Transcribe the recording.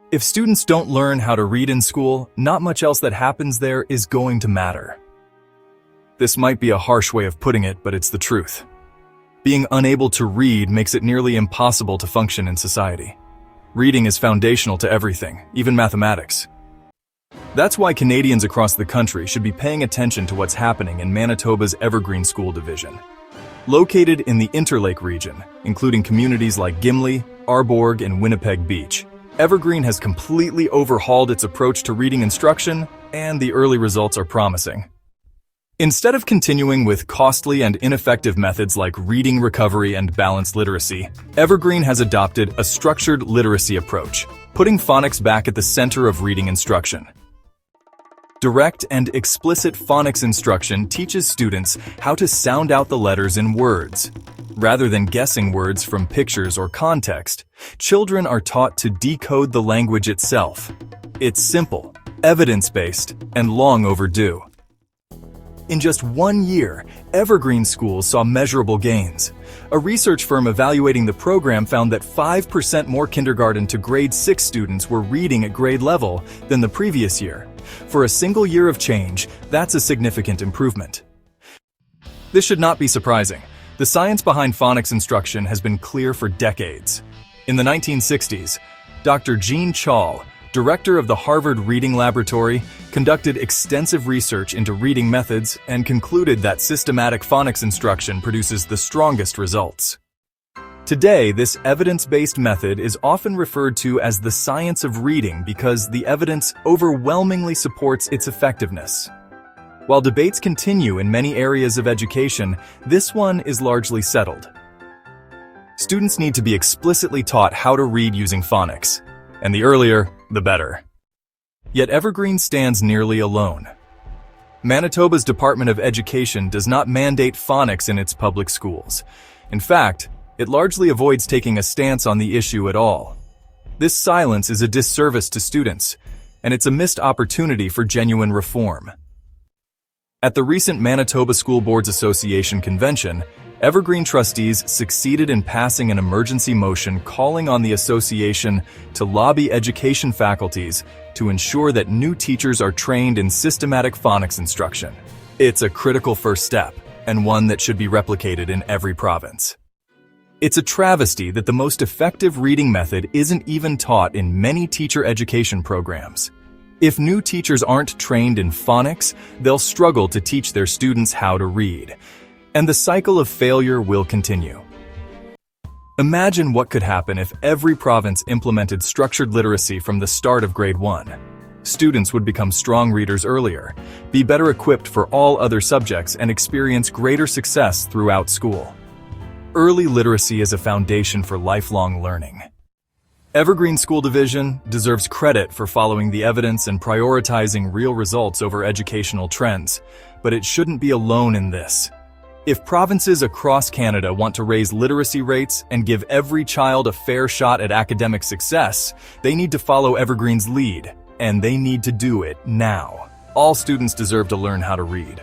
If students don't learn how to read in school, not much else that happens there is going to matter. This might be a harsh way of putting it, but it's the truth. Being unable to read makes it nearly impossible to function in society. Reading is foundational to everything, even mathematics. That's why Canadians across the country should be paying attention to what's happening in Manitoba's Evergreen School Division. Located in the Interlake region, including communities like Gimli, Arborg, and Winnipeg Beach, Evergreen has completely overhauled its approach to reading instruction, and the early results are promising. Instead of continuing with costly and ineffective methods like reading recovery and balanced literacy, Evergreen has adopted a structured literacy approach, putting phonics back at the center of reading instruction. Direct and explicit phonics instruction teaches students how to sound out the letters in words. Rather than guessing words from pictures or context, children are taught to decode the language itself. It's simple, evidence-based, and long overdue. In just 1 year, Evergreen schools saw measurable gains. A research firm evaluating the program found that 5% more kindergarten to grade 6 students were reading at grade level than the previous year. For a single year of change, that's a significant improvement. This should not be surprising. The science behind phonics instruction has been clear for decades. In the 1960s, Dr. Jean Chall, director of the Harvard Reading Laboratory, conducted extensive research into reading methods and concluded that systematic phonics instruction produces the strongest results. Today, this evidence-based method is often referred to as the science of reading because the evidence overwhelmingly supports its effectiveness. While debates continue in many areas of education, this one is largely settled. Students need to be explicitly taught how to read using phonics, and the earlier, the better. Yet Evergreen stands nearly alone. Manitoba's Department of Education does not mandate phonics in its public schools. In fact, it largely avoids taking a stance on the issue at all. This silence is a disservice to students, and it's a missed opportunity for genuine reform. At the recent Manitoba School Boards Association convention, Evergreen trustees succeeded in passing an emergency motion calling on the association to lobby education faculties to ensure that new teachers are trained in systematic phonics instruction. It's a critical first step, and one that should be replicated in every province. It's a travesty that the most effective reading method isn't even taught in many teacher education programs. If new teachers aren't trained in phonics, they'll struggle to teach their students how to read, and the cycle of failure will continue. Imagine what could happen if every province implemented structured literacy from the start of grade 1. Students would become strong readers earlier, be better equipped for all other subjects, and experience greater success throughout school. Early literacy is a foundation for lifelong learning. Evergreen School Division deserves credit for following the evidence and prioritizing real results over educational trends, but it shouldn't be alone in this. If provinces across Canada want to raise literacy rates and give every child a fair shot at academic success, they need to follow Evergreen's lead, and they need to do it now. All students deserve to learn how to read.